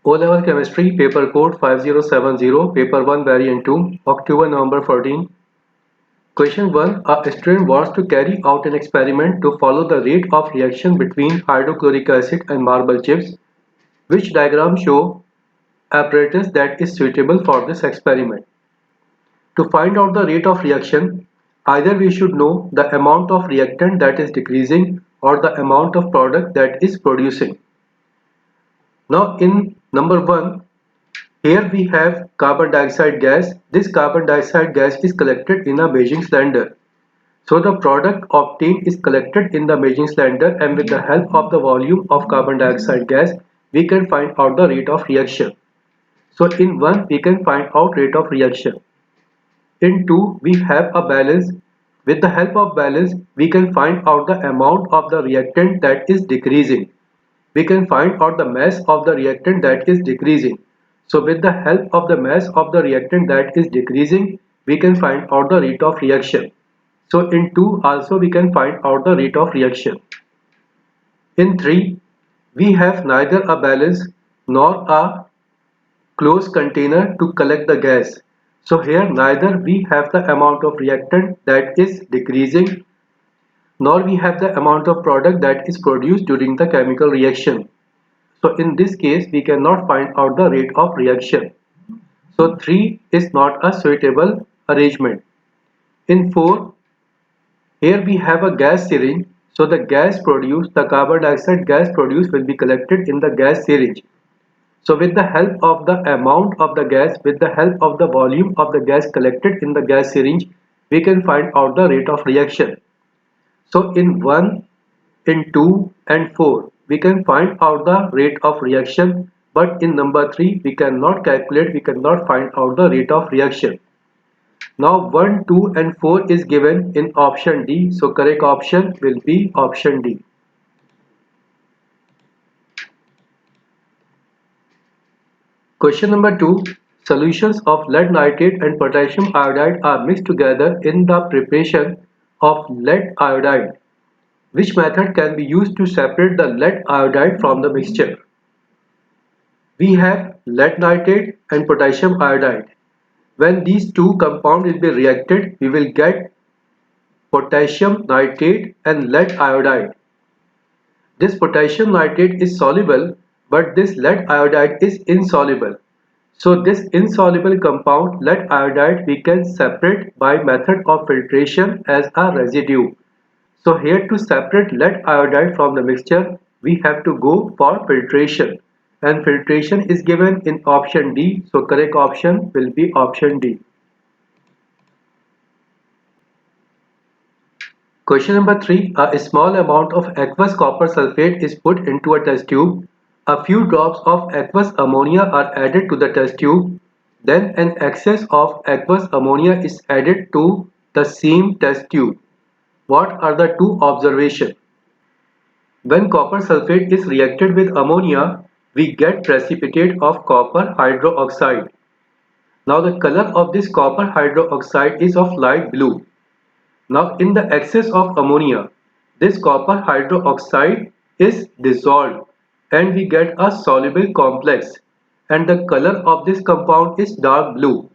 O-Level Chemistry, Paper Code 5070, Paper 1 Variant 2, October-November 14. Question 1. A student wants to carry out an experiment to follow the rate of reaction between hydrochloric acid and marble chips. Which diagram show apparatus that is suitable for this experiment? To find out the rate of reaction, either we should know the amount of reactant that is decreasing or the amount of product that is producing. Now in number 1, here we have carbon dioxide gas. This carbon dioxide gas is collected in a measuring cylinder. So the product obtained is collected in the measuring cylinder, and with the help of the volume of carbon dioxide gas, we can find out the rate of reaction. So in 1, we can find out rate of reaction. In 2, we have a balance. With the help of balance, we can find out the amount of the reactant that is decreasing. We can find out the mass of the reactant that is decreasing. So with the help of the mass of the reactant that is decreasing, we can find out the rate of reaction. So in 2 also we can find out the rate of reaction. In 3, we have neither a balance nor a closed container to collect the gas. So here neither we have the amount of reactant that is decreasing nor we have the amount of product that is produced during the chemical reaction. So in this case we cannot find out the rate of reaction. So 3 is not a suitable arrangement. In 4, here we have a gas syringe. So the gas produced, the carbon dioxide gas produced will be collected in the gas syringe. So with the help of the amount of the gas, with the help of the volume of the gas collected in the gas syringe, we can find out the rate of reaction. So in 1, in 2 and 4, we can find out the rate of reaction, but in number 3, we cannot calculate, we cannot find out the rate of reaction. Now 1, 2 and 4 is given in option D, so correct option will be option D. Question number 2. Solutions of lead nitrate and potassium iodide are mixed together in the preparation of lead iodide. Which method can be used to separate the lead iodide from the mixture? We have lead nitrate and potassium iodide. When these two compounds will be reacted, we will get potassium nitrate and lead iodide. This potassium nitrate is soluble, but this lead iodide is insoluble. So this insoluble compound lead iodide we can separate by method of filtration as a residue. So here to separate lead iodide from the mixture, we have to go for filtration. And filtration is given in option D, so correct option will be option D. Question number 3. A small amount of aqueous copper sulfate is put into a test tube. A few drops of aqueous ammonia are added to the test tube. Then an excess of aqueous ammonia is added to the same test tube. What are the two observations? When copper sulfate is reacted with ammonia, we get precipitate of copper hydroxide. Now the color of this copper hydroxide is of light blue. Now in the excess of ammonia, this copper hydroxide is dissolved and we get a soluble complex, and the color of this compound is dark blue.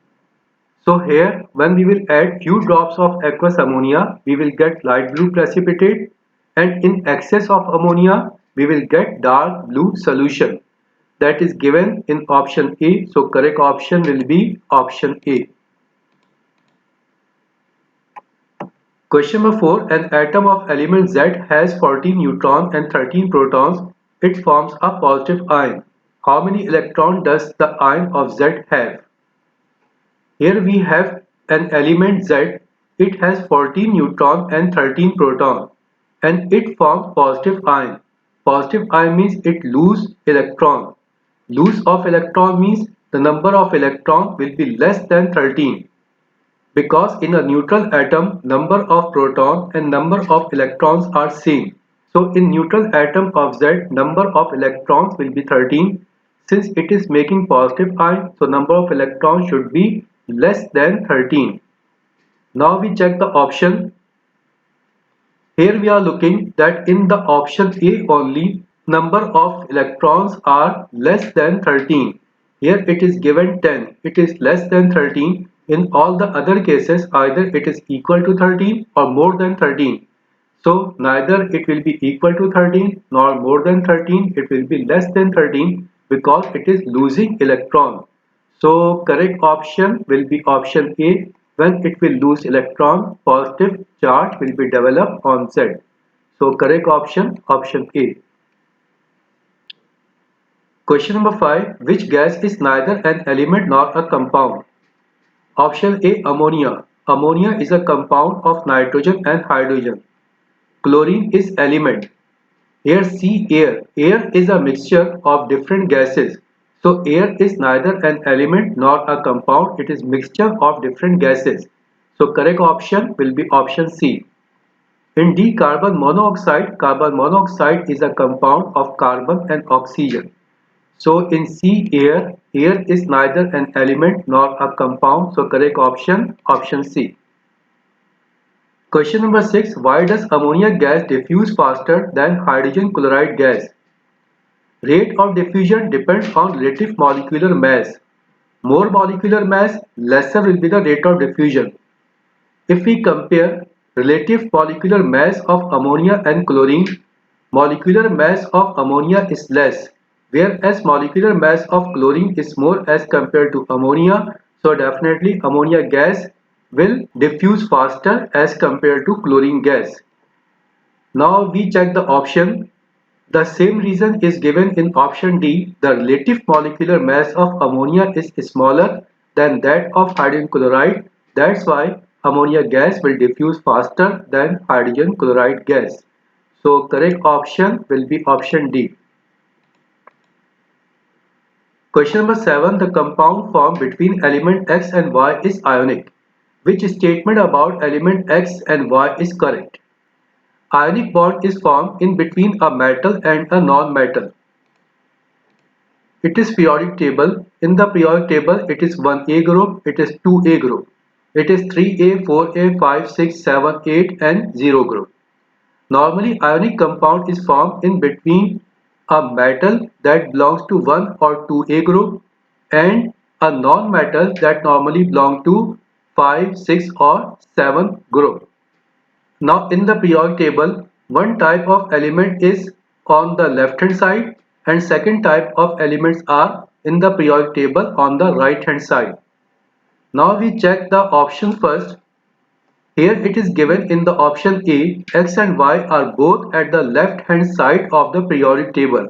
So here when we will add few drops of aqueous ammonia, we will get light blue precipitate, and in excess of ammonia we will get dark blue solution. That is given in option A, so correct option will be option A. Question number 4. An atom of element Z has 14 neutrons and 13 protons. It forms a positive ion. How many electrons does the ion of Z have? Here we have an element Z. It has 14 neutrons and 13 protons, and it forms positive ion. Positive ion means it loses electron. Loss of electron means the number of electrons will be less than 13. Because in a neutral atom, number of protons and number of electrons are same. So in neutral atom of Z, number of electrons will be 13. Since it is making positive ion, so number of electrons should be less than 13. Now we check the option. Here we are looking that in the option A only, number of electrons are less than 13. Here it is given 10. It is less than 13. In all the other cases, either it is equal to 13 or more than 13. So neither it will be equal to 13 nor more than 13. It will be less than 13 because it is losing electron. So correct option will be option A. When it will lose electron, positive charge will be developed on Z. So correct option, option A. Question number 5. Which gas is neither an element nor a compound? Option A. Ammonia. Ammonia is a compound of nitrogen and hydrogen. Chlorine is element. Here C. Air. Air is a mixture of different gases. So air is neither an element nor a compound. It is mixture of different gases. So correct option will be option C. In D. Carbon monoxide. Carbon monoxide is a compound of carbon and oxygen. So in C, air, air is neither an element nor a compound. So correct option, option C. Question number 6. Why does ammonia gas diffuse faster than hydrogen chloride gas? Rate of diffusion depends on relative molecular mass. More molecular mass, lesser will be the rate of diffusion. If we compare relative molecular mass of ammonia and chlorine, molecular mass of ammonia is less, whereas molecular mass of chlorine is more as compared to ammonia. So definitely ammonia gas will diffuse faster as compared to chlorine gas. Now we check the option. The same reason is given in option D. The relative molecular mass of ammonia is smaller than that of hydrogen chloride. That's why ammonia gas will diffuse faster than hydrogen chloride gas. So correct option will be option D. Question number 7. The compound formed between element X and Y is ionic. Which statement about element X and Y is correct? Ionic bond is formed in between a metal and a non-metal. It is periodic table. In the periodic table, it is 1A group, it is 2A group. It is 3A, 4A, 5, 6, 7, 8 and 0 group. Normally, ionic compound is formed in between a metal that belongs to 1 or 2A group and a non-metal that normally belongs to 5, 6 or 7 group. Now in the periodic table, one type of element is on the left hand side and second type of elements are in the periodic table on the right hand side. Now we check the option first. Here it is given in the option A, X and Y are both at the left hand side of the periodic table.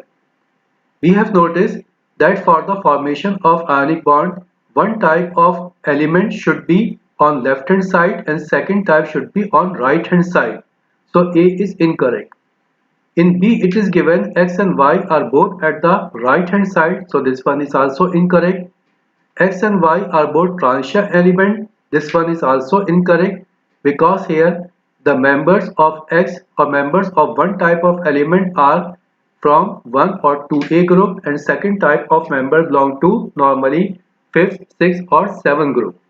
We have noticed that for the formation of ionic bond, one type of element should be on left hand side and second type should be on right hand side. So A is incorrect. In B it is given X and Y are both at the right hand side. So this one is also incorrect. X and Y are both transition element. This one is also incorrect because here the members of X or members of one type of element are from 1 or 2A group and second type of member belong to normally 5th, 6th or 7th group.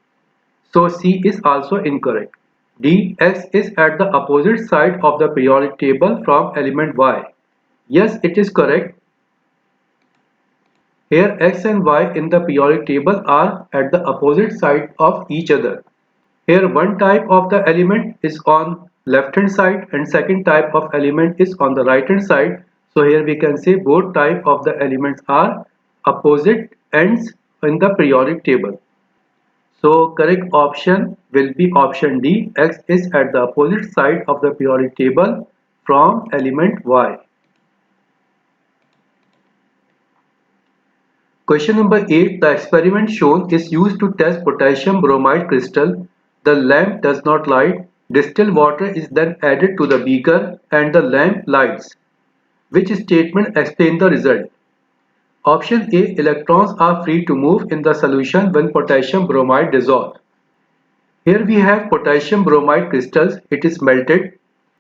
So C is also incorrect. D. X is at the opposite side of the periodic table from element Y. Yes, it is correct. Here X and Y in the periodic table are at the opposite side of each other. Here one type of the element is on left hand side and second type of element is on the right hand side. So here we can say both type of the elements are opposite ends in the periodic table. So correct option will be option D. X is at the opposite side of the periodic table from element Y. Question number 8. The experiment shown is used to test potassium bromide crystal. The lamp does not light. Distilled water is then added to the beaker and the lamp lights. Which statement explains the result? Option A. Electrons are free to move in the solution when potassium bromide dissolves. Here we have potassium bromide crystals. It is melted.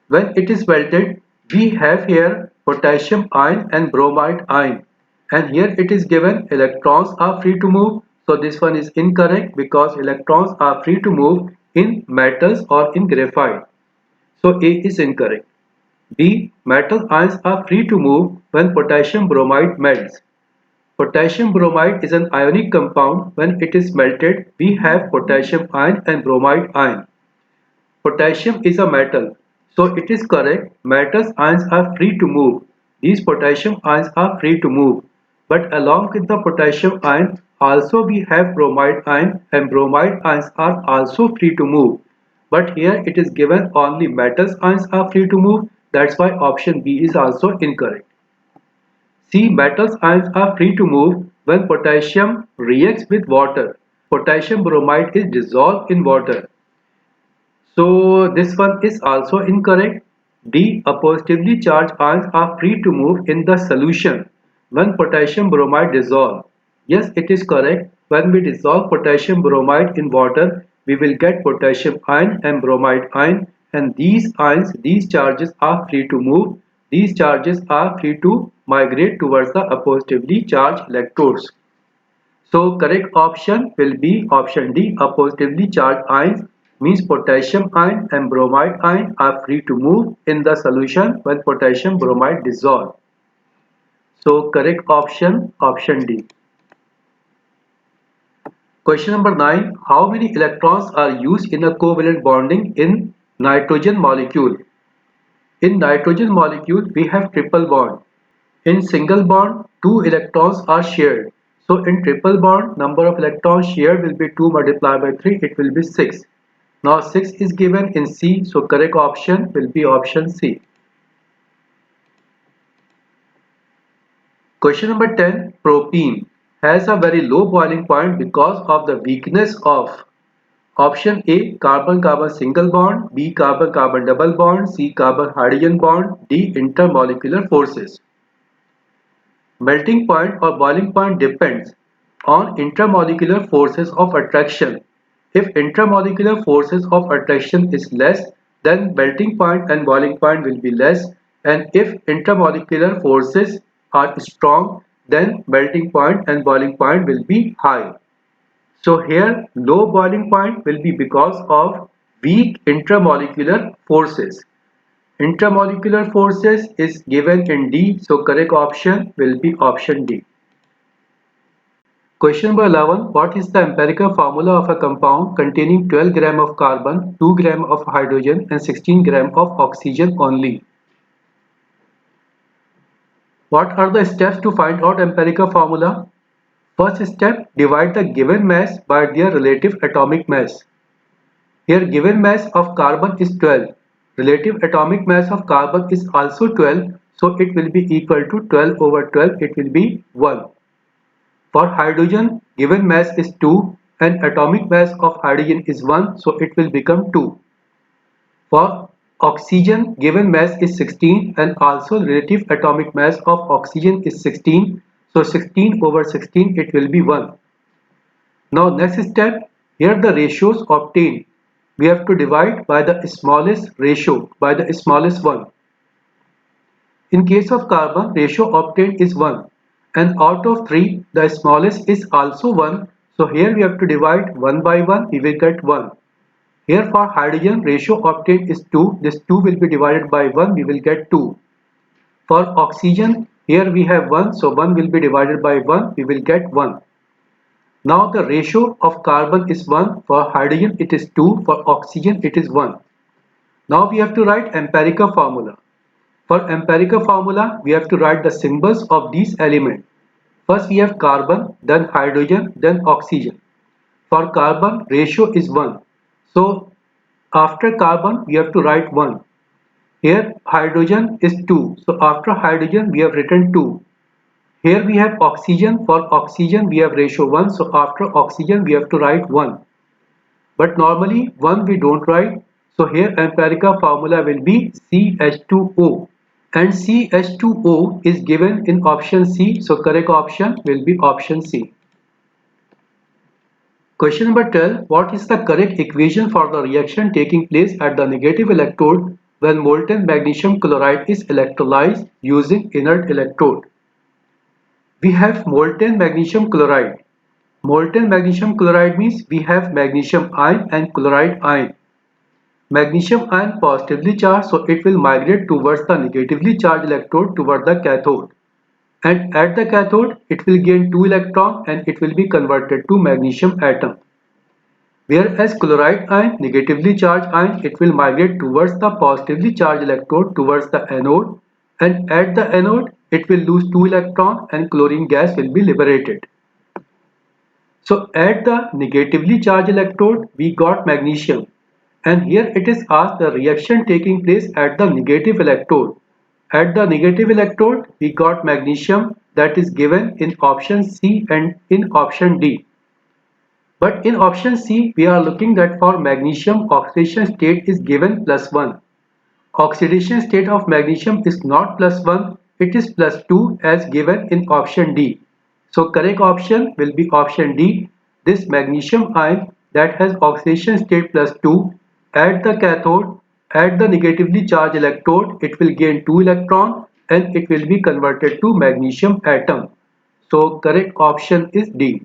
When it is melted, we have here potassium ion and bromide ion. And here it is given electrons are free to move. So this one is incorrect because electrons are free to move in metals or in graphite. So A is incorrect. D. Metal ions are free to move when potassium bromide melts. Potassium bromide is an ionic compound. When it is melted, we have potassium ion and bromide ion. Potassium is a metal, so it is correct. Metals ions are free to move. These potassium ions are free to move. But along with the potassium ion, also we have bromide ion, and bromide ions are also free to move. But here it is given only metals ions are free to move. That's why option B is also incorrect. C. Metals ions are free to move when potassium reacts with water. Potassium bromide is dissolved in water. So this one is also incorrect. D. Positively charged ions are free to move in the solution when potassium bromide dissolves. Yes, it is correct. When we dissolve potassium bromide in water, we will get potassium ion and bromide ion, and these ions, these charges are free to move. These charges are free to migrate towards the positively charged electrodes. So correct option will be option D. Positively charged ions means potassium ion and bromide ion are free to move in the solution when potassium bromide dissolve. So correct option D. Question number 9. How many electrons are used in a covalent bonding in nitrogen molecule? In nitrogen molecule we have triple bond. In single bond, 2 electrons are shared. So in triple bond, number of electrons shared will be 2 multiplied by 3, it will be 6. Now 6 is given in C, so correct option will be option C. Question number 10. Propene has a very low boiling point because of the weakness of option A. Carbon-carbon single bond, B. Carbon-carbon double bond, C. Carbon-hydrogen bond, D. Intermolecular forces. Melting point or boiling point depends on intermolecular forces of attraction. If intermolecular forces of attraction is less, then melting point and boiling point will be less, and if intermolecular forces are strong, then melting point and boiling point will be high. So here low boiling point will be because of weak intermolecular forces. Intermolecular forces is given in D, so correct option will be option D. Question number 11. What is the empirical formula of a compound containing 12 gram of carbon, 2 gram of hydrogen and 16 gram of oxygen only? What are the steps to find out empirical formula? First step, divide the given mass by their relative atomic mass. Here given mass of carbon is 12. Relative atomic mass of carbon is also 12, so it will be equal to 12 over 12, it will be 1. For hydrogen, given mass is 2 and atomic mass of hydrogen is 1, so it will become 2. For oxygen, given mass is 16 and also relative atomic mass of oxygen is 16, so 16 over 16 it will be 1. Now next step, here the ratios obtained. We have to divide by the smallest ratio, by the smallest one. In case of carbon, ratio obtained is 1, and out of 3 the smallest is also 1, so here we have to divide 1 by 1, we will get 1. Here for hydrogen, ratio obtained is 2, this 2 will be divided by 1, we will get 2. For oxygen, here we have 1, so 1 will be divided by 1, we will get 1. Now the ratio of carbon is 1, for hydrogen it is 2, for oxygen it is 1. Now we have to write empirical formula. For empirical formula, we have to write the symbols of these elements. First we have carbon, then hydrogen, then oxygen. For carbon, ratio is 1. So after carbon, we have to write 1. Here hydrogen is 2. So after hydrogen, we have written 2. Here we have oxygen. For oxygen, we have ratio 1. So after oxygen, we have to write 1. But normally 1 we don't write. So here empirical formula will be CH2O. And CH2O is given in option C, so correct option will be option C. Question number 12. What is the correct equation for the reaction taking place at the negative electrode when molten magnesium chloride is electrolyzed using inert electrode? We have molten magnesium chloride. Molten magnesium chloride means we have magnesium ion and chloride ion. Magnesium ion positively charged, so it will migrate towards the negatively charged electrode toward the cathode. And at the cathode, it will gain 2 electrons and it will be converted to magnesium atom. Whereas chloride ion, negatively charged ion, it will migrate towards the positively charged electrode towards the anode, and at the anode it will lose 2 electrons and chlorine gas will be liberated. So at the negatively charged electrode we got magnesium, and here it is asked the reaction taking place at the negative electrode. At the negative electrode we got magnesium, that is given in option C and in option D. But in option C, we are looking that for magnesium, oxidation state is given +1. Oxidation state of magnesium is not +1, it is +2 as given in option D. So correct option will be option D. This magnesium ion that has oxidation state +2 at the cathode, at the negatively charged electrode, it will gain 2 electrons and it will be converted to magnesium atom. So correct option is D.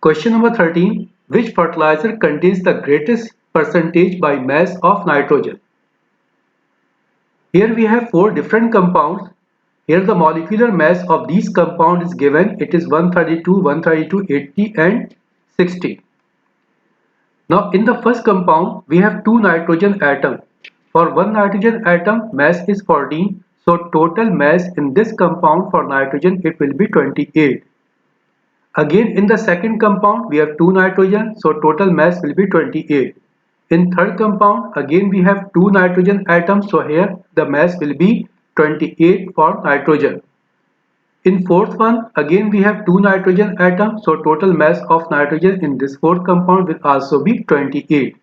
Question number 13. Which fertilizer contains the greatest percentage by mass of nitrogen? Here we have 4 different compounds. Here the molecular mass of these compounds is given. It is 132, 132, 80 and 60. Now in the first compound we have 2 nitrogen atoms. For one nitrogen atom mass is 14. So total mass in this compound for nitrogen it will be 28. Again in the second compound we have 2 nitrogen, so total mass will be 28. In third compound again we have 2 nitrogen atoms, so here the mass will be 28 for nitrogen. In fourth one again we have 2 nitrogen atoms, so total mass of nitrogen in this fourth compound will also be 28.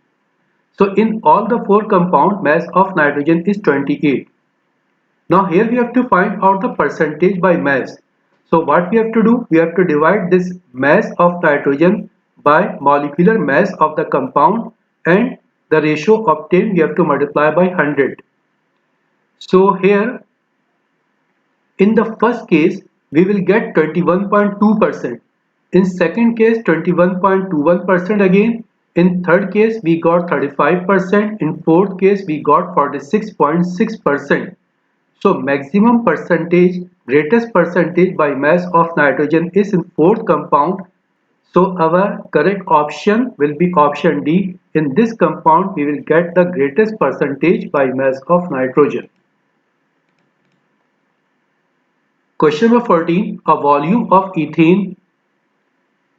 So in all the 4 compound mass of nitrogen is 28. Now here we have to find out the percentage by mass. So what we have to do? We have to divide this mass of nitrogen by molecular mass of the compound, and the ratio obtained we have to multiply by 100. So here in the first case we will get 21.2%. In second case 21.21% again. In third case we got 35%. In fourth case we got 46.6%. So maximum percentage, greatest percentage by mass of nitrogen is in fourth compound. So our correct option will be option D. In this compound we will get the greatest percentage by mass of nitrogen. Question number 14. A volume of ethane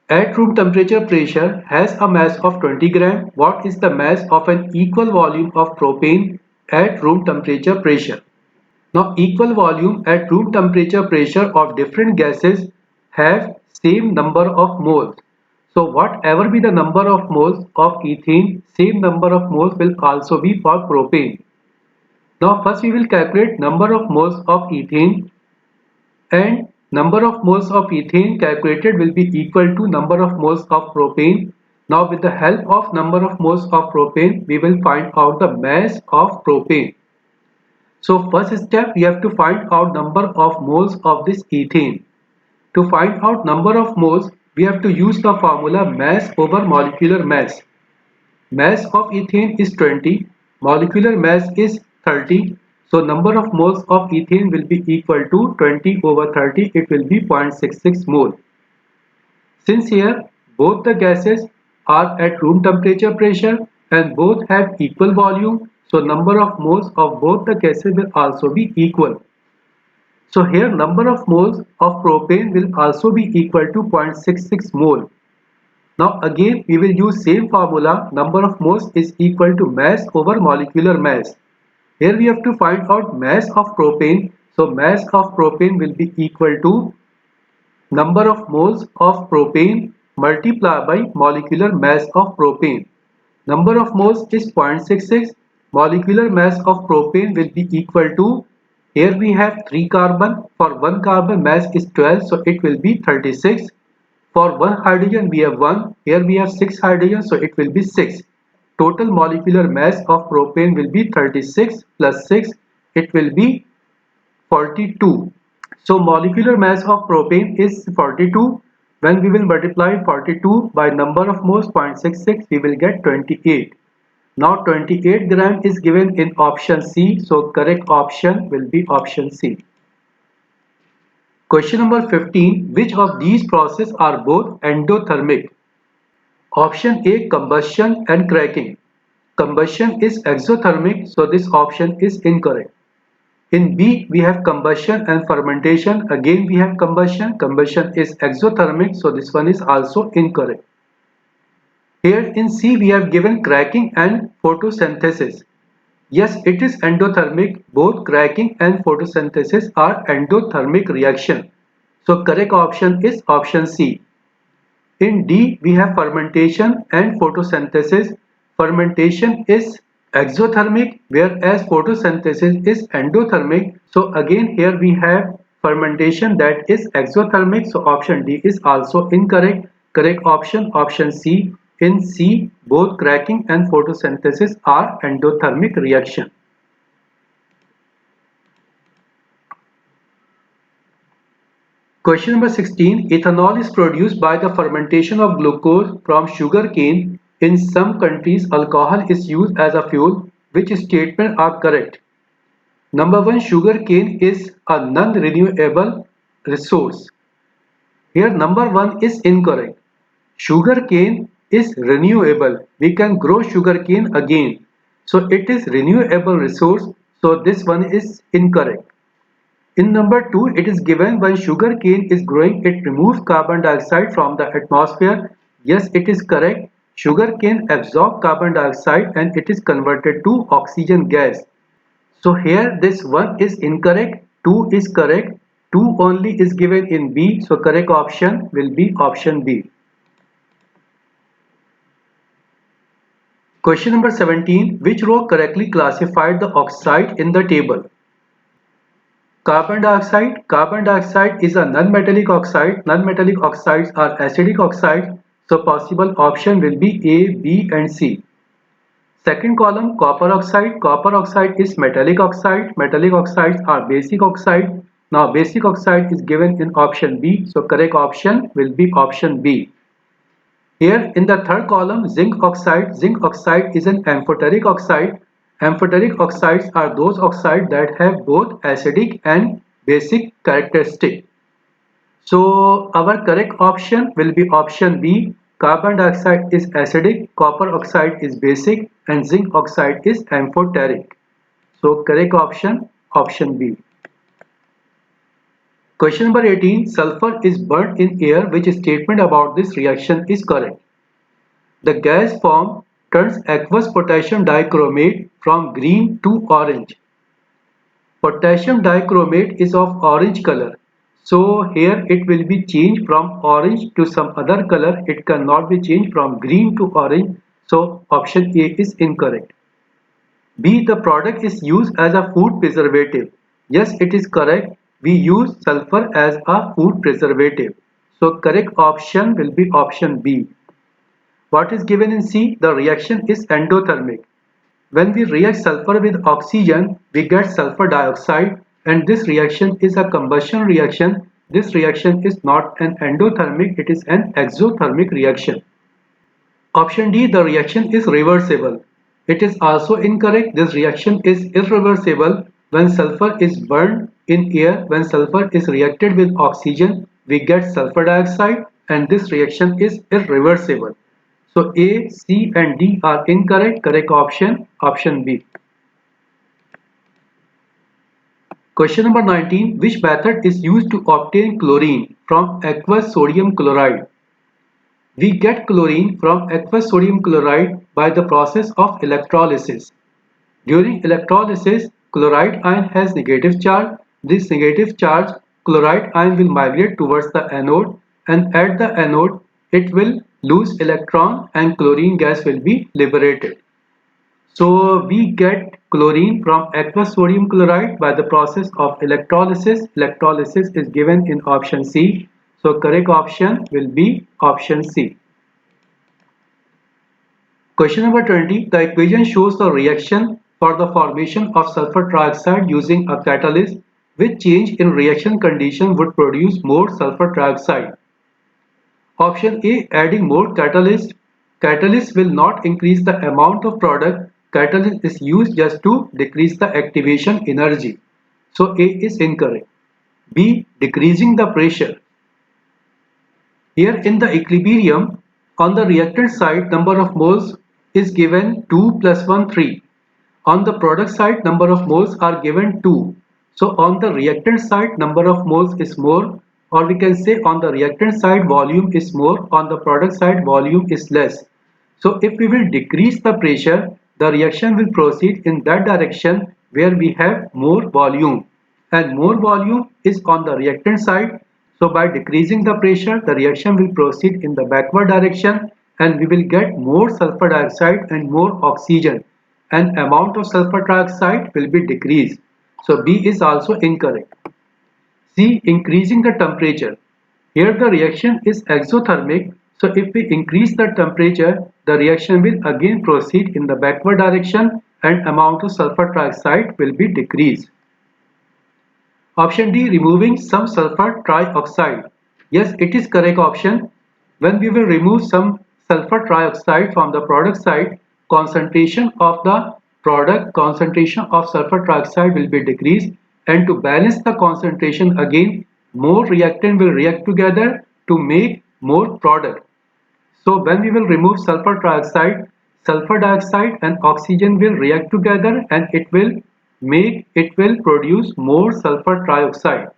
at room temperature pressure has a mass of 20 gram. What is the mass of an equal volume of propane at room temperature pressure? Now equal volume at room temperature pressure of different gases have same number of moles. So whatever be the number of moles of ethane, same number of moles will also be for propane. Now first we will calculate number of moles of ethane, and number of moles of ethane calculated will be equal to number of moles of propane. Now with the help of number of moles of propane we will find out the mass of propane. So first step we have to find out number of moles of this ethane. To find out number of moles we have to use the formula mass over molecular mass. Mass of ethane is 20, molecular mass is 30. So number of moles of ethane will be equal to 20 over 30, it will be 0.66 mole. Since here both the gases are at room temperature pressure and both have equal volume, so number of moles of both the gases will also be equal. So here number of moles of propane will also be equal to 0.66 mole. Now again we will use same formula, number of moles is equal to mass over molecular mass. Here we have to find out mass of propane. So mass of propane will be equal to number of moles of propane multiplied by molecular mass of propane. Number of moles is 0.66. Molecular mass of propane will be equal to, here we have 3 carbon. For 1 carbon mass is 12, so it will be 36. For 1 hydrogen we have 1. Here we have 6 hydrogen, so it will be 6. Total molecular mass of propane will be 36 plus 6. It will be 42. So molecular mass of propane is 42. When we will multiply 42 by number of moles 0.66, we will get 28. Now 28 gram is given in option C, so correct option will be option C. Question number 15. Which of these processes are both endothermic? Option A, combustion and cracking. Combustion is exothermic, so this option is incorrect. In B, we have combustion and fermentation. Again, we have combustion. Combustion is exothermic, so this one is also incorrect. Here in C, we have given cracking and photosynthesis. Yes, it is endothermic. Both cracking and photosynthesis are endothermic reaction. So correct option is option C. In D, we have fermentation and photosynthesis. Fermentation is exothermic, whereas photosynthesis is endothermic. So again here we have fermentation that is exothermic. So option D is also incorrect. Correct option, option C. In C, both cracking and photosynthesis are endothermic reaction. Question number 16. Ethanol is produced by the fermentation of glucose from sugar cane. In some countries, alcohol is used as a fuel. Which statements are correct? Number 1. Sugar cane is a non-renewable resource. Here number 1 is incorrect. Sugar cane is renewable. We can grow sugar cane again. So it is renewable resource. So this one is incorrect. In number 2, it is given when sugar cane is growing, it removes carbon dioxide from the atmosphere. Yes, it is correct. Sugar cane absorbs carbon dioxide and it is converted to oxygen gas. So here this one is incorrect, 2 is correct, 2 only is given in B. So correct option will be option B. Question number 17. Which row correctly classified the oxide in the table? Carbon dioxide. Carbon dioxide is a non-metallic oxide. Non-metallic oxides are acidic oxides. So possible option will be A, B and C. Second column, copper oxide. Copper oxide is metallic oxide. Metallic oxides are basic oxide. Now basic oxide is given in option B. So correct option will be option B. Here in the third column, zinc oxide. Zinc oxide is an amphoteric oxide. Amphoteric oxides are those oxides that have both acidic and basic characteristic. So our correct option will be option B. Carbon dioxide is acidic, copper oxide is basic and zinc oxide is amphoteric. So correct option, option B. Question number 18. Sulfur is burnt in air. Which statement about this reaction is correct? The gas form turns aqueous potassium dichromate from green to orange. Potassium dichromate is of orange color. So here it will be changed from orange to some other color. It cannot be changed from green to orange. So option A is incorrect. B. The product is used as a food preservative. Yes, it is correct. We use sulfur as a food preservative. So correct option will be option B. What is given in C? The reaction is endothermic. When we react sulfur with oxygen, we get sulfur dioxide and this reaction is a combustion reaction. This reaction is not an endothermic, it is an exothermic reaction. Option D, the reaction is reversible. It is also incorrect. This reaction is irreversible. When sulfur is burned in air, when sulfur is reacted with oxygen, we get sulfur dioxide and this reaction is irreversible. So A, C and D are incorrect. Correct option, option B. Question number 19. Which method is used to obtain chlorine from aqueous sodium chloride? We get chlorine from aqueous sodium chloride by the process of electrolysis. During electrolysis, chloride ion has negative charge. This negative charge chloride ion will migrate towards the anode and at the anode it will lose electron and chlorine gas will be liberated. So we get chlorine from aqueous sodium chloride by the process of electrolysis. Electrolysis is given in option C. So correct option will be option C. Question number 20. The equation shows the reaction for the formation of sulfur trioxide using a catalyst. Which change in reaction condition would produce more sulfur trioxide? Option A, adding more catalyst. Catalyst will not increase the amount of product. Catalyst is used just to decrease the activation energy. So A is incorrect. B, decreasing the pressure. Here in the equilibrium, on the reactant side, number of moles is given 2 plus 1, 3. On the product side, number of moles are given 2. So on the reactant side, number of moles is more, or we can say on the reactant side, volume is more, on the product side, volume is less. So if we will decrease the pressure, the reaction will proceed in that direction where we have more volume, and more volume is on the reactant side. So by decreasing the pressure, the reaction will proceed in the backward direction and we will get more sulfur dioxide and more oxygen, and amount of sulfur dioxide will be decreased. So B is also incorrect. C, increasing the temperature. Here the reaction is exothermic, so if we increase the temperature, the reaction will again proceed in the backward direction and amount of sulfur trioxide will be decreased. Option D, removing some sulfur trioxide. Yes, it is correct option. When we will remove some sulfur trioxide from the product side, concentration of the product, concentration of sulfur trioxide will be decreased, and to balance the concentration again, more reactant will react together to make more product. So when we will remove sulfur dioxide and oxygen will react together and it will produce more sulfur trioxide.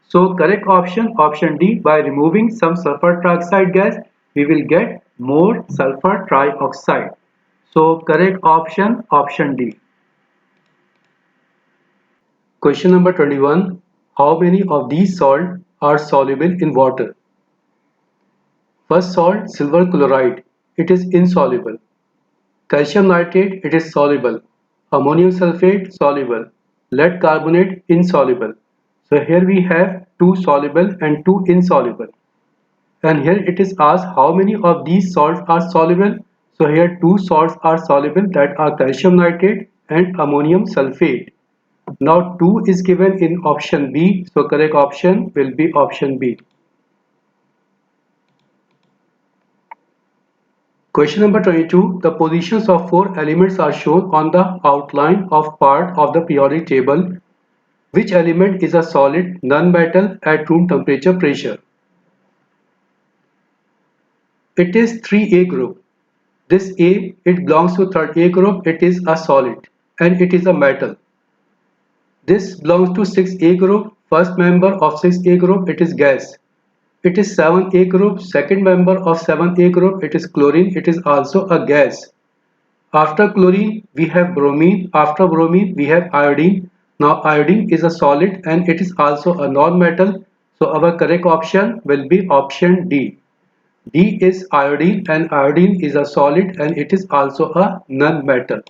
So correct option D, by removing some sulfur trioxide gas we will get more sulfur trioxide. So correct option D. Question number 21. How many of these salts are soluble in water? First salt, silver chloride, it is insoluble. Calcium nitrate, it is soluble. Ammonium sulfate, soluble. Lead carbonate, insoluble. So here we have two soluble and two insoluble. And here it is asked how many of these salts are soluble. So here two salts are soluble, that are calcium nitrate and ammonium sulfate. Now 2 is given in option B, so correct option will be option B. Question number 22. The positions of 4 elements are shown on the outline of part of the periodic table. Which element is a solid non-metal at room temperature pressure? It is 3A group. This A, it belongs to third A group, it is a solid and it is a metal. This belongs to 6A group, first member of 6A group, it is gas. It is 7A group, second member of 7A group, it is chlorine, it is also a gas. After chlorine, we have bromine, after bromine, we have iodine. Now iodine is a solid and it is also a non-metal, so our correct option will be option D. D is iodine and iodine is a solid and it is also a non-metal.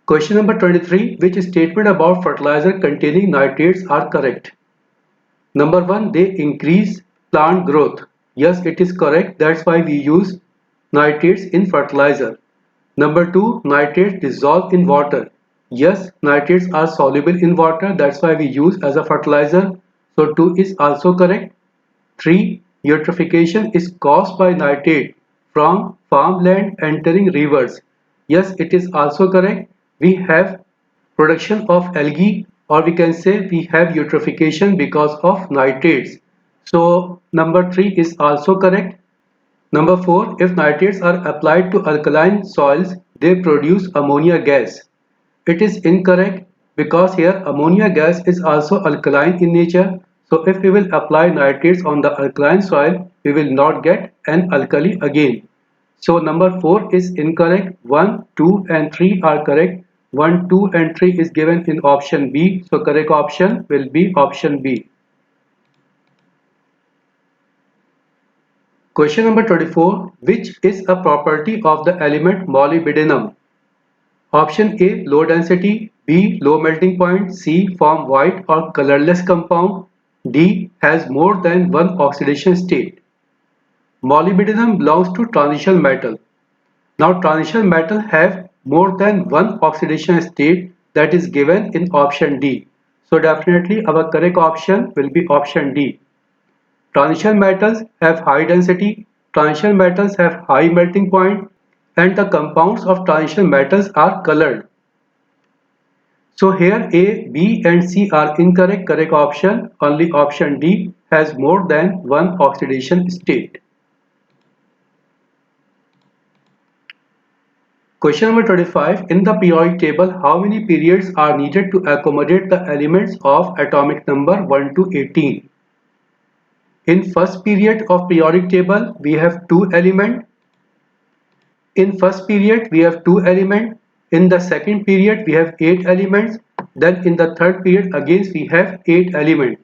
Question number 23. Which statement about fertilizer containing nitrates are correct? Number 1, they increase plant growth. Yes, it is correct. That's why we use nitrates in fertilizer. Number 2, nitrates dissolve in water. Yes, nitrates are soluble in water. That's why we use as a fertilizer. So 2 is also correct. 3, eutrophication is caused by nitrate from farmland entering rivers. Yes, it is also correct. We have production of algae, or we can say we have eutrophication because of nitrates. So number 3 is also correct. Number 4, if nitrates are applied to alkaline soils, they produce ammonia gas. It is incorrect because here ammonia gas is also alkaline in nature. So if we will apply nitrates on the alkaline soil, we will not get an alkali again. So number 4 is incorrect. 1, 2 and 3 are correct. 1, 2 and 3 is given in option B. So correct option will be option B. Question number 24. Which is a property of the element molybdenum? Option A, low density. B, low melting point. C, form white or colorless compound. D, has more than one oxidation state. Molybdenum belongs to transition metal. Now transition metal have more than one oxidation state, that is given in option D. So definitely our correct option will be option D. Transition metals have high density, transition metals have high melting point, and the compounds of transition metals are colored. So here A, B and C are incorrect. Correct option, only option D has more than one oxidation state. Question number 25. In the periodic table, how many periods are needed to accommodate the elements of atomic number 1 to 18? In first period of periodic table, we have two elements. In first period, we have two elements. In the second period, we have 8 elements. Then in the third period, again we have 8 elements.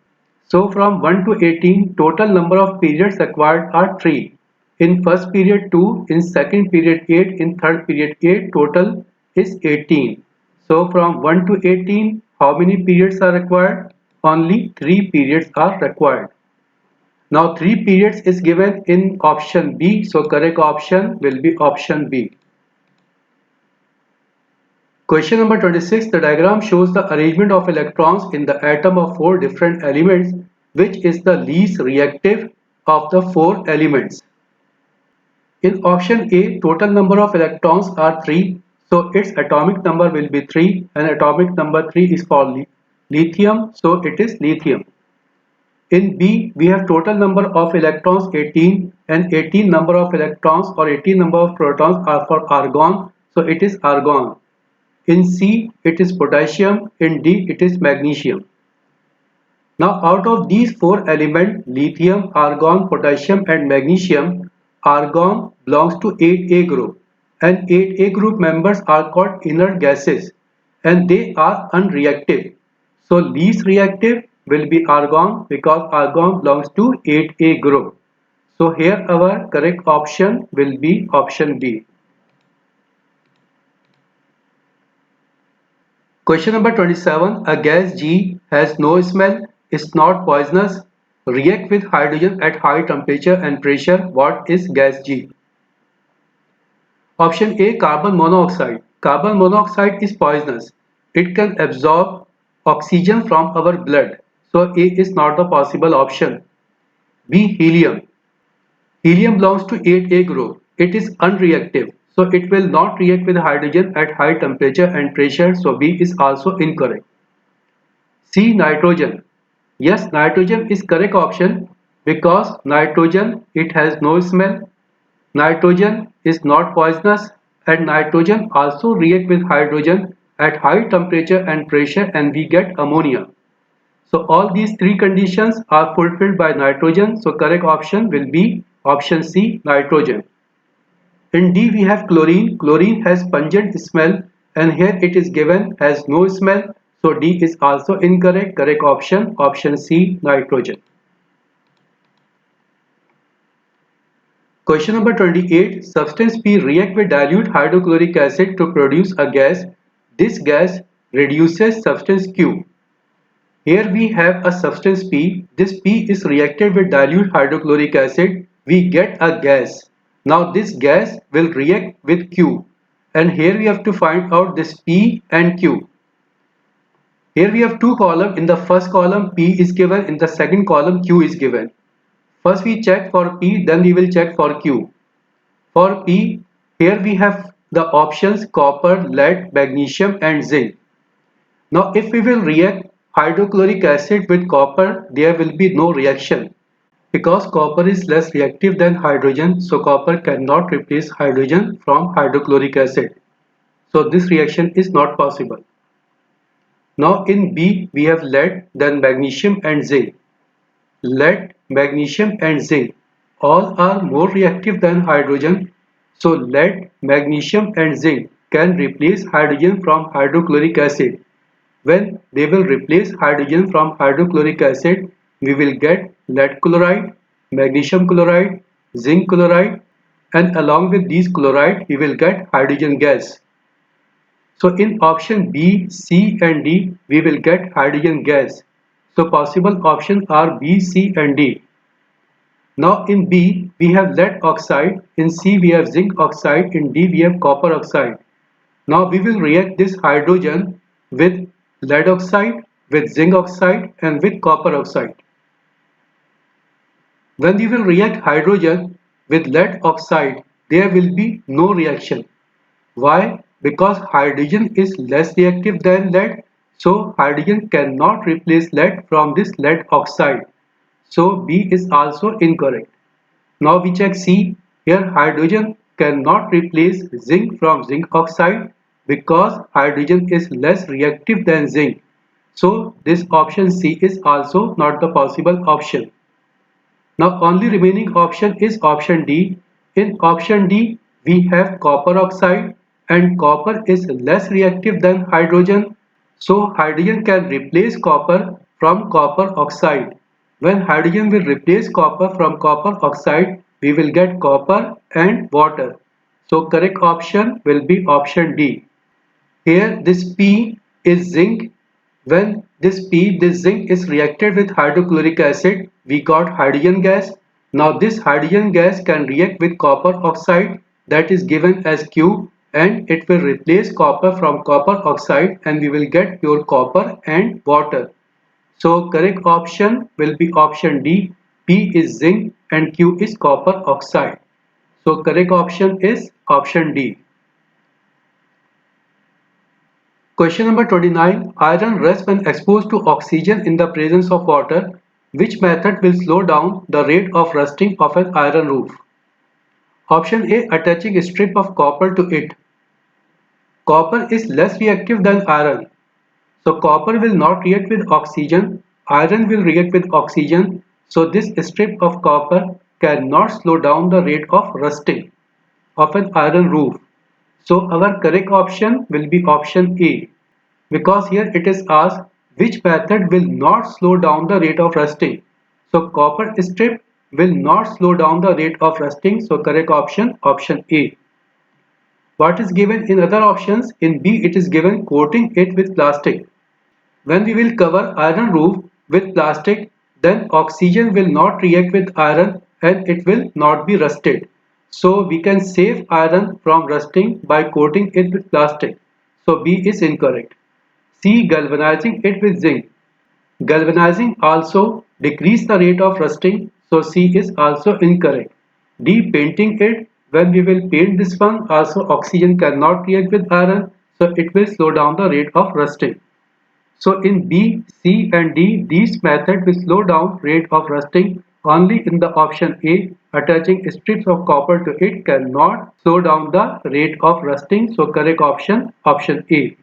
So from 1 to 18, total number of periods required are 3. In first period 2, in second period 8, in third period 8, total is 18. So from 1 to 18, how many periods are required? Only 3 periods are required. Now 3 periods is given in option B, so correct option will be option B. Question number 26. The diagram shows the arrangement of electrons in the atom of 4 different elements. Which is the least reactive of the 4 elements? In option A, total number of electrons are 3. So its atomic number will be 3 and atomic number 3 is for lithium. So it is lithium. In B, we have total number of electrons 18 and 18 number of electrons or 18 number of protons are for argon. So it is argon. In C, it is potassium. In D, it is magnesium. Now out of these 4 elements, lithium, argon, potassium and magnesium, argon belongs to 8A group and 8A group members are called inert gases and they are unreactive. So least reactive will be argon because argon belongs to 8A group. So here our correct option will be option B. Question number 27. A gas G has no smell, is not poisonous, react with hydrogen at high temperature and pressure. What is gas G? Option A, carbon monoxide. Carbon monoxide is poisonous. It can absorb oxygen from our blood. So A is not the possible option. B, helium. Helium belongs to 8A group. It is unreactive. So it will not react with hydrogen at high temperature and pressure. So B is also incorrect. C, nitrogen. Yes, nitrogen is correct option because nitrogen, it has no smell. Nitrogen is not poisonous and nitrogen also react with hydrogen at high temperature and pressure and we get ammonia. So all these three conditions are fulfilled by nitrogen. So correct option will be option C, nitrogen. In D we have chlorine. Chlorine has pungent smell and here it is given has no smell. So D is also incorrect. Correct option, option C, nitrogen. Question number 28. Substance P react with dilute hydrochloric acid to produce a gas. This gas reduces substance Q. Here we have a substance P. This P is reacted with dilute hydrochloric acid. We get a gas. Now this gas will react with Q. And here we have to find out this P and Q. Here we have two columns. In the first column P is given. In the second column Q is given. First we check for P, then we will check for Q. For P, here we have the options copper, lead, magnesium and zinc. Now if we will react hydrochloric acid with copper, there will be no reaction because copper is less reactive than hydrogen, so copper cannot replace hydrogen from hydrochloric acid. So this reaction is not possible. Now in B we have lead, then magnesium and zinc. Lead, magnesium and zinc all are more reactive than hydrogen. So lead, magnesium and zinc can replace hydrogen from hydrochloric acid. When they will replace hydrogen from hydrochloric acid, we will get lead chloride, magnesium chloride, zinc chloride and along with these chloride we will get hydrogen gas. So in option B, C and D we will get hydrogen gas. So possible options are B, C and D. Now in B we have lead oxide, in C we have zinc oxide, in D we have copper oxide. Now we will react this hydrogen with lead oxide, with zinc oxide and with copper oxide. When we will react hydrogen with lead oxide, there will be no reaction. Why? Because hydrogen is less reactive than lead, so hydrogen cannot replace lead from this lead oxide. So B is also incorrect. Now we check C. Here hydrogen cannot replace zinc from zinc oxide because hydrogen is less reactive than zinc. So this option C is also not the possible option. Now only remaining option is option D. In option D we have copper oxide and copper is less reactive than hydrogen. So hydrogen can replace copper from copper oxide. When hydrogen will replace copper from copper oxide, we will get copper and water. So correct option will be option D. Here this P is zinc. When this zinc is reacted with hydrochloric acid, we got hydrogen gas. Now this hydrogen gas can react with copper oxide, that is given as Q, and it will replace copper from copper oxide and we will get pure copper and water. So correct option will be option D. P is zinc and Q is copper oxide. So correct option is option D. Question number 29. Iron rusts when exposed to oxygen in the presence of water. Which method will slow down the rate of rusting of an iron roof? Option A. Attaching a strip of copper to it. Copper is less reactive than iron. So copper will not react with oxygen. Iron will react with oxygen. So this strip of copper cannot slow down the rate of rusting of an iron roof. So our correct option will be option A. Because here it is asked which method will not slow down the rate of rusting. So copper strip will not slow down the rate of rusting. So correct option option A. What is given in other options? In B it is given coating it with plastic. When we will cover iron roof with plastic, then oxygen will not react with iron and it will not be rusted. So we can save iron from rusting by coating it with plastic. So B is incorrect. C. Galvanizing it with zinc. Galvanizing also decrease the rate of rusting, so C is also incorrect. D. Painting it. When we will paint this one, also oxygen cannot react with iron, so it will slow down the rate of rusting. So in B, C and D, these methods will slow down rate of rusting. Only in the option A, attaching strips of copper to it cannot slow down the rate of rusting. So correct option, option A.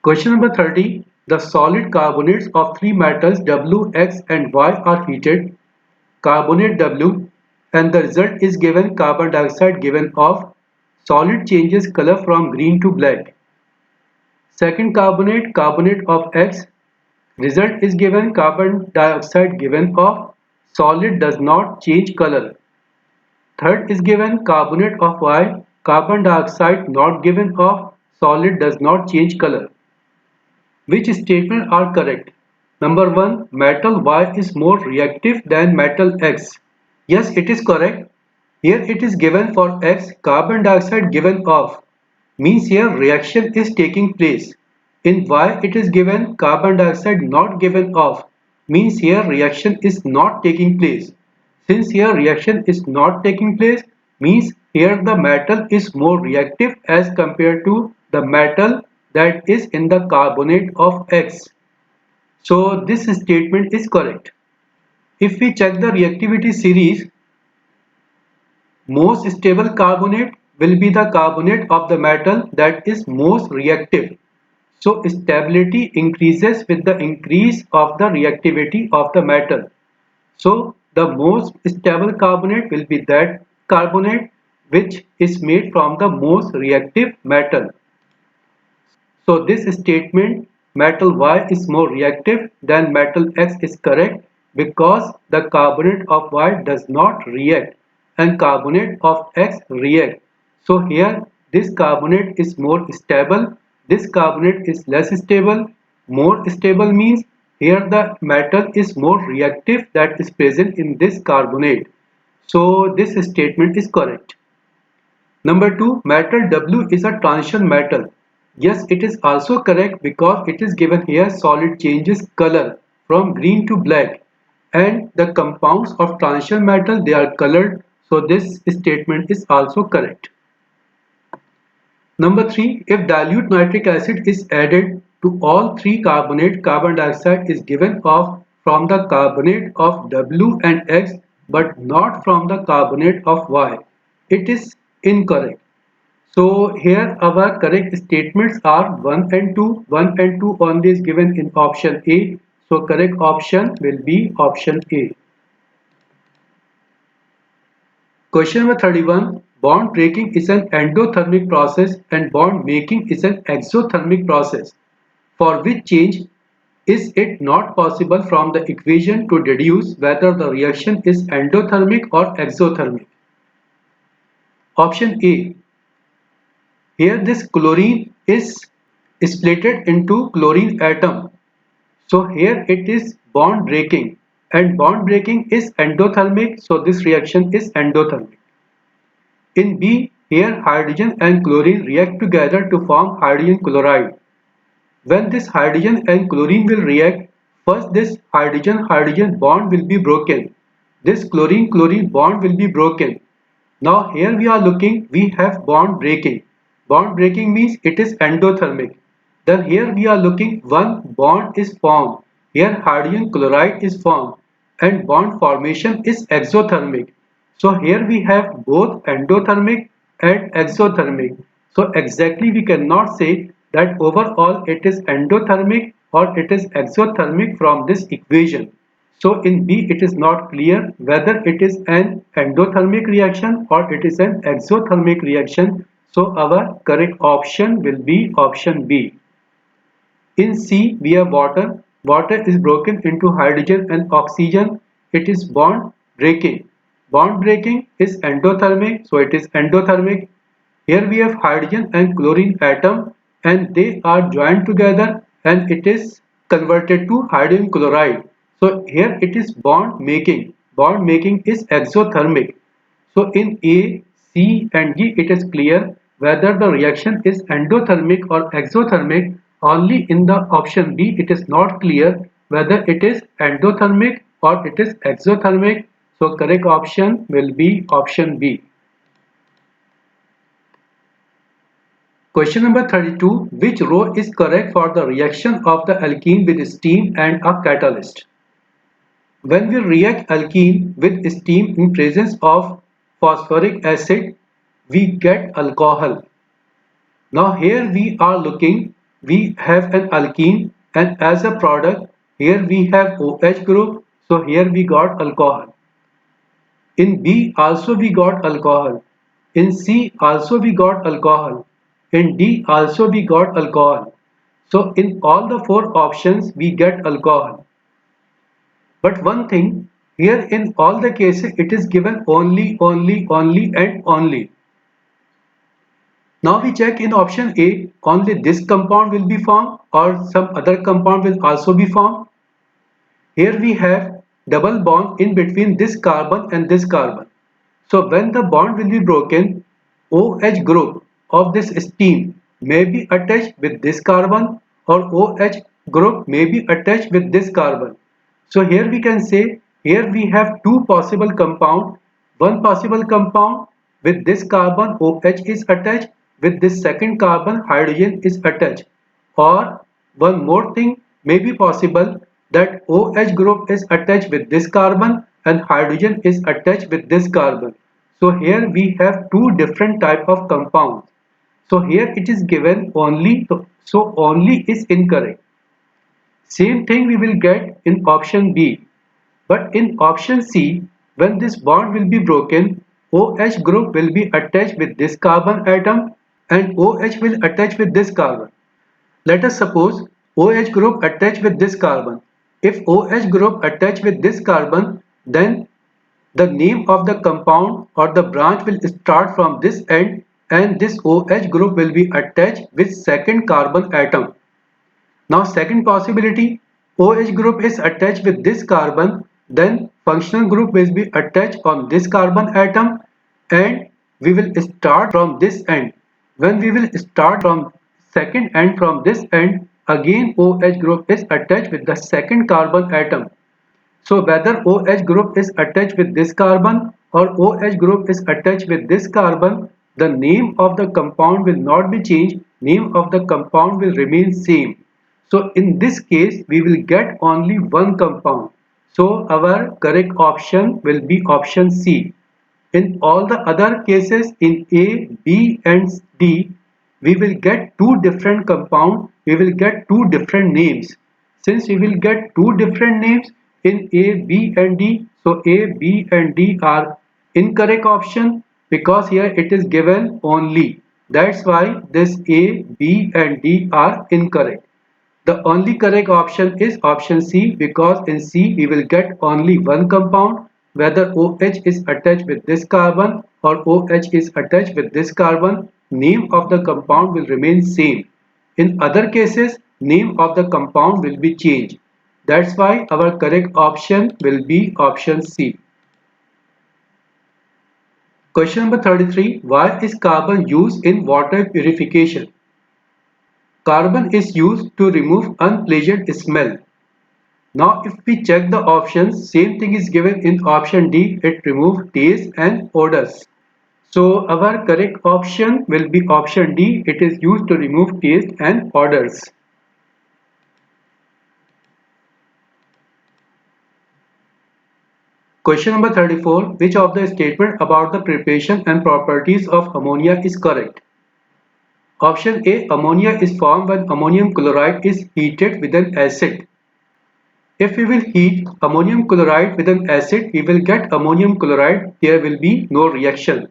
Question number 30. The solid carbonates of three metals W, X and Y are heated. Carbonate W and the result is given carbon dioxide given off. Solid changes color from green to black. Second carbonate, carbonate of X. Result is given carbon dioxide given off. Solid does not change color. Third is given carbonate of Y. Carbon dioxide not given off. Solid does not change color. Which statements are correct? Number 1. Metal Y is more reactive than metal X. Yes, it is correct. Here it is given for X, carbon dioxide given off. Means here reaction is taking place. In Y it is given carbon dioxide not given off. Means here reaction is not taking place. Since here reaction is not taking place, means here the metal is more reactive as compared to the metal that is in the carbonate of X. So this statement is correct. If we check the reactivity series, most stable carbonate will be the carbonate of the metal that is most reactive. So stability increases with the increase of the reactivity of the metal. So the most stable carbonate will be that carbonate which is made from the most reactive metal. So this statement metal Y is more reactive than metal X is correct because the carbonate of Y does not react and carbonate of X react. So here this carbonate is more stable, this carbonate is less stable. More stable means here the metal is more reactive that is present in this carbonate. So this statement is correct. Number 2, metal W is a transition metal. Yes, it is also correct because it is given here solid changes color from green to black and the compounds of transition metal, they are colored, so this statement is also correct. Number 3, if dilute nitric acid is added to all three carbonate, carbon dioxide is given off from the carbonate of W and X but not from the carbonate of Y. It is incorrect. So here our correct statements are 1 and 2. 1 and 2 only is given in option A. So correct option will be option A. Question number 31. Bond breaking is an endothermic process and bond making is an exothermic process. For which change is it not possible from the equation to deduce whether the reaction is endothermic or exothermic? Option A. Here this chlorine is splitted into chlorine atom. So here it is bond breaking and bond breaking is endothermic, so this reaction is endothermic. In B, here hydrogen and chlorine react together to form hydrogen chloride. When this hydrogen and chlorine will react, first this hydrogen-hydrogen bond will be broken. This chlorine-chlorine bond will be broken. Now here we are looking, we have bond breaking. Bond breaking means it is endothermic. Then here we are looking, one bond is formed. Here hydrogen chloride is formed and bond formation is exothermic. So here we have both endothermic and exothermic. So exactly we cannot say that overall it is endothermic or it is exothermic from this equation. So in B it is not clear whether it is an endothermic reaction or it is an exothermic reaction. So our correct option will be option B. In C we have water. Water is broken into hydrogen and oxygen. It is bond breaking. Bond breaking is endothermic, so it is endothermic. Here we have hydrogen and chlorine atom and they are joined together and it is converted to hydrogen chloride. So here it is bond making. Bond making is exothermic. So in A, C and G it is clear whether the reaction is endothermic or exothermic. Only in the option B it is not clear whether it is endothermic or it is exothermic. So correct option will be option B. Question number 32. Which row is correct for the reaction of the alkene with steam and a catalyst? When we react alkene with steam in presence of phosphoric acid, we get alcohol. Now here we are looking, we have an alkene and as a product, here we have OH group, so here we got alcohol. In B also we got alcohol. In C also we got alcohol. In D also we got alcohol. So in all the four options we get alcohol. But one thing, here in all the cases it is given only and only. Now we check in option A, only this compound will be formed or some other compound will also be formed. Here we have double bond in between this carbon and this carbon. So when the bond will be broken, OH group of this steam may be attached with this carbon or OH group may be attached with this carbon. So here we can say, here we have two possible compound. One possible compound with this carbon OH is attached, with this second carbon hydrogen is attached. Or one more thing may be possible that OH group is attached with this carbon and hydrogen is attached with this carbon. So here we have two different type of compounds. So here it is given only, so only is incorrect. Same thing we will get in option B. But in option C, when this bond will be broken, OH group will be attached with this carbon atom and OH will attach with this carbon. Let us suppose OH group attached with this carbon. If OH group attached with this carbon, then the name of the compound or the branch will start from this end and this OH group will be attached with second carbon atom. Now second possibility, OH group is attached with this carbon, then functional group will be attached on this carbon atom and we will start from this end. When we will start from second end from this end, again OH group is attached with the second carbon atom. So whether OH group is attached with this carbon or OH group is attached with this carbon, the name of the compound will not be changed, name of the compound will remain same. So in this case, we will get only one compound. So our correct option will be option C. In all the other cases in A, B and D, we will get two different compounds, we will get two different names. Since we will get two different names in A, B and D, so A, B and D are incorrect option because here it is given only. That's why this A, B and D are incorrect. The only correct option is option C because in C we will get only one compound whether OH is attached with this carbon or OH is attached with this carbon, name of the compound will remain same. In other cases, name of the compound will be changed. That's why our correct option will be option C. Question number 33. Why is carbon used in water purification? Carbon is used to remove unpleasant smell. Now if we check the options, same thing is given in option D, it removes taste and odors. So our correct option will be option D, it is used to remove taste and odors. Question number 34, which of the statement about the preparation and properties of ammonia is correct? Option A, ammonia is formed when ammonium chloride is heated with an acid. If we will heat ammonium chloride with an acid, we will get ammonium chloride. There will be no reaction.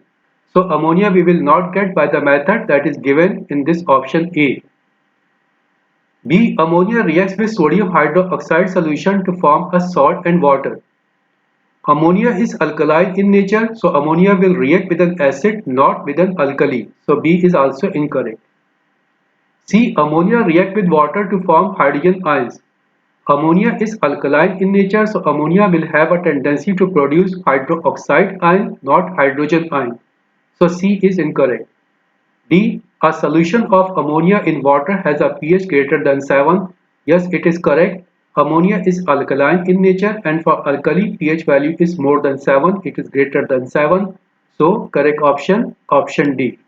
So ammonia we will not get by the method that is given in this option A. B. Ammonia reacts with sodium hydroxide solution to form a salt and water. Ammonia is alkaline in nature, so ammonia will react with an acid, not with an alkali. So B is also incorrect. C. Ammonia react with water to form hydrogen ions. Ammonia is alkaline in nature, so ammonia will have a tendency to produce hydroxide ion, not hydrogen ion. So C is incorrect. D. A solution of ammonia in water has a pH greater than 7. Yes, it is correct. Ammonia is alkaline in nature and for alkali pH value is more than 7. It is greater than 7. So correct option, option D.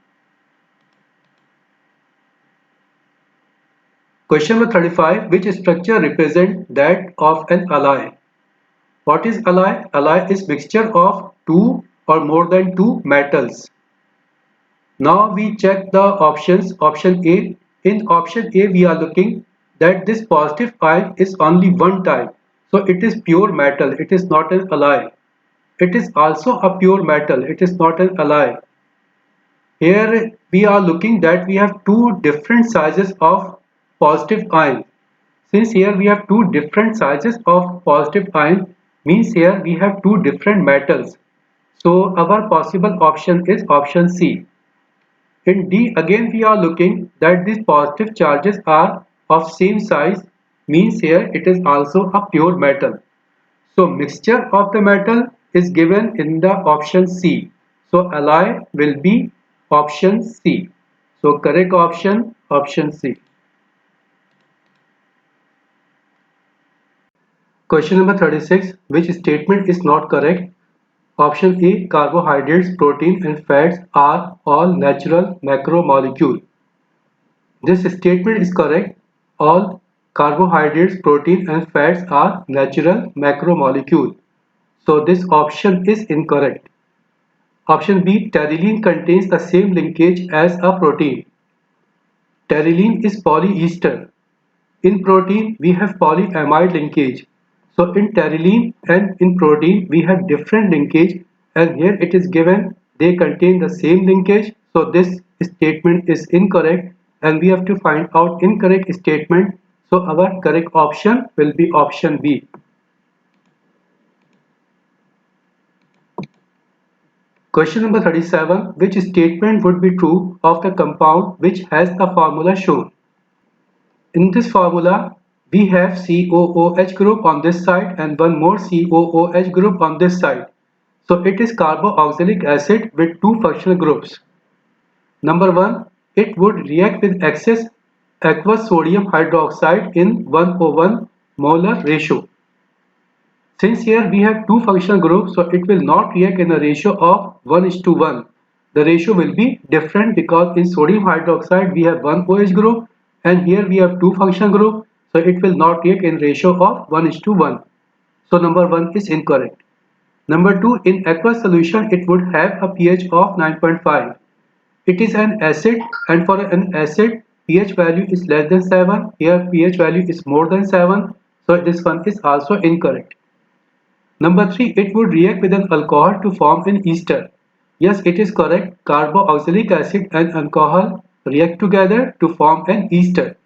Question number 35. Which structure represents that of an alloy? What is alloy? Alloy is mixture of two or more than two metals. Now we check the options. Option A. In option A we are looking that this positive ion is only one type. So it is pure metal. It is not an alloy. It is also a pure metal. It is not an alloy. Here we are looking that we have two different sizes of positive ion. Since here we have two different sizes of positive ion, means here we have two different metals. So our possible option is option C. In D again we are looking that these positive charges are of same size, means here it is also a pure metal. So mixture of the metal is given in the option C. So alloy will be option C. So correct option, option C. Question number 36. Which statement is not correct? Option A. Carbohydrates, protein and fats are all natural macromolecule. This statement is correct. All carbohydrates, protein and fats are natural macromolecule. So this option is incorrect. Option B. Pterylene contains the same linkage as a protein. Pterylene is polyester. In protein, we have polyamide linkage. So in pterylene and in protein, we have different linkage and here it is given they contain the same linkage. So this statement is incorrect and we have to find out incorrect statement. So our correct option will be option B. Question number 37. Which statement would be true of the compound which has the formula shown? In this formula, we have COOH group on this side and one more COOH group on this side. So it is carboxylic acid with two functional groups. Number 1, it would react with excess aqueous sodium hydroxide in 1:1 molar ratio. Since here we have two functional groups, so it will not react in a ratio of 1:1. The ratio will be different because in sodium hydroxide we have one OH group and here we have two functional groups, so it will not react in ratio of 1:1. So number 1 is incorrect. Number 2, in aqueous solution it would have a pH of 9.5. It is an acid and for an acid pH value is less than 7. Here pH value is more than 7. So this one is also incorrect. Number 3, it would react with an alcohol to form an ester. Yes, it is correct. Carboxylic acid and alcohol react together to form an ester.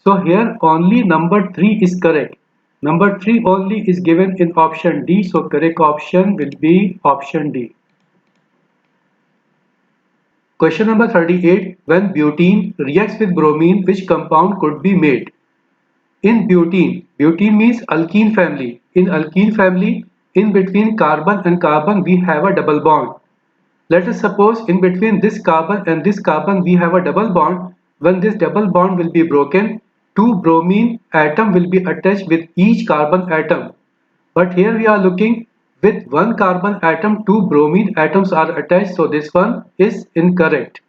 So here only number 3 is correct. Number 3 only is given in option D. So correct option will be option D. Question number 38. When butene reacts with bromine, which compound could be made? In butene, butene means alkene family. In alkene family, in between carbon and carbon we have a double bond. Let us suppose in between this carbon and this carbon we have a double bond. When this double bond will be broken, two bromine atom will be attached with each carbon atom. But here we are looking with one carbon atom, two bromine atoms are attached, so this one is incorrect.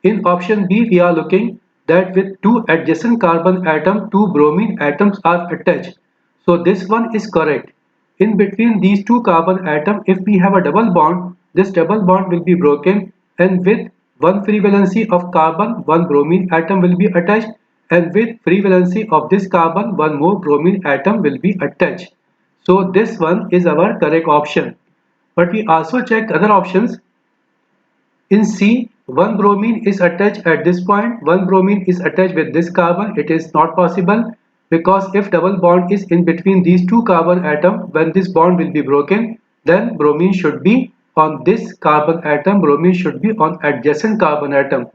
In option B, we are looking that with two adjacent carbon atom, two bromine atoms are attached. So this one is correct. In between these two carbon atom, if we have a double bond, this double bond will be broken and with one free valency of carbon, one bromine atom will be attached and with free valency of this carbon, one more bromine atom will be attached. So this one is our correct option. But we also checked other options. In C, one bromine is attached at this point, one bromine is attached with this carbon. It is not possible because if double bond is in between these two carbon atom, when this bond will be broken, then bromine should be on this carbon atom, bromine should be on adjacent carbon atom.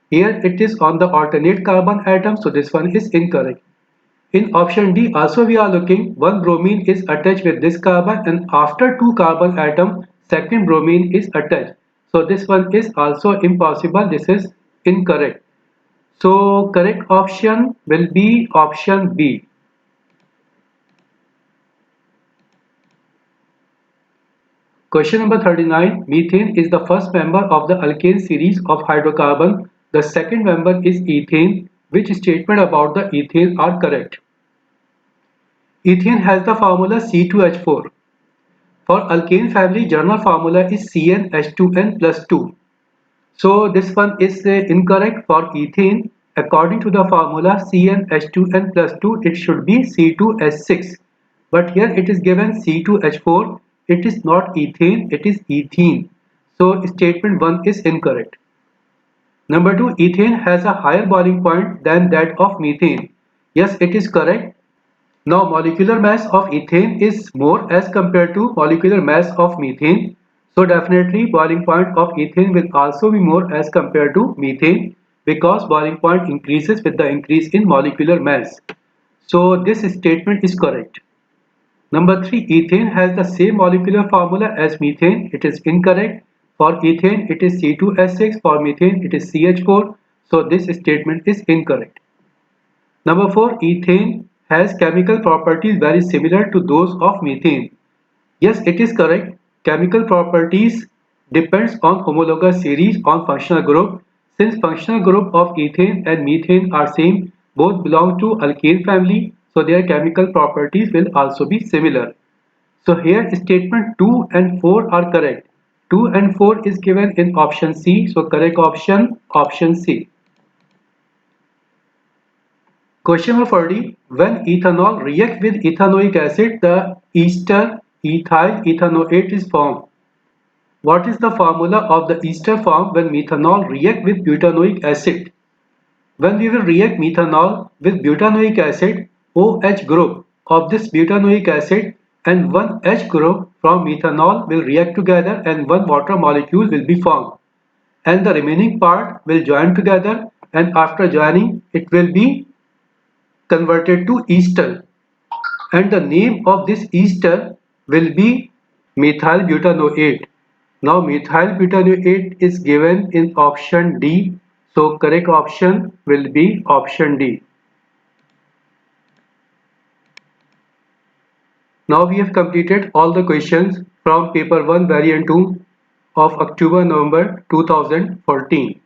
Here it is on the alternate carbon atom, so this one is incorrect. In option D also we are looking one bromine is attached with this carbon and after two carbon atom second bromine is attached. So this one is also impossible. This is incorrect. So correct option will be option B. Question number 39. Methane is the first member of the alkane series of hydrocarbon. The second member is ethane. Which statement about the ethane are correct? Ethane has the formula C2H4. For alkane family, general formula is CnH2n plus 2. So this one is incorrect for ethane. According to the formula CnH2n plus 2, it should be C2H6. But here it is given C2H4. It is not ethane, it is ethene. So statement 1 is incorrect. Number 2, ethane has a higher boiling point than that of methane. Yes, it is correct. Now molecular mass of ethane is more as compared to molecular mass of methane. So definitely boiling point of ethane will also be more as compared to methane because boiling point increases with the increase in molecular mass. So this statement is correct. Number 3, ethane has the same molecular formula as methane. It is incorrect. For ethane it is C2H6, for methane it is CH4. So this statement is incorrect. Number 4, ethane has chemical properties very similar to those of methane. Yes, it is correct. Chemical properties depends on homologous series on functional group. Since functional group of ethane and methane are same, both belong to alkane family, so their chemical properties will also be similar. So here statement 2 and 4 are correct. 2 and 4 is given in option C, so correct option, option C. Question number 40. When ethanol reacts with ethanoic acid, the ester ethyl ethanoate is formed. What is the formula of the ester formed when methanol reacts with butanoic acid? When we will react methanol with butanoic acid, OH group of this butanoic acid and one H group from methanol will react together and one water molecule will be formed. And the remaining part will join together and after joining it will be converted to ester and the name of this ester will be methyl butanoate. Now methyl butanoate is given in option D, so correct option will be option D. Now we have completed all the questions from paper 1 variant 2 of October November 2014.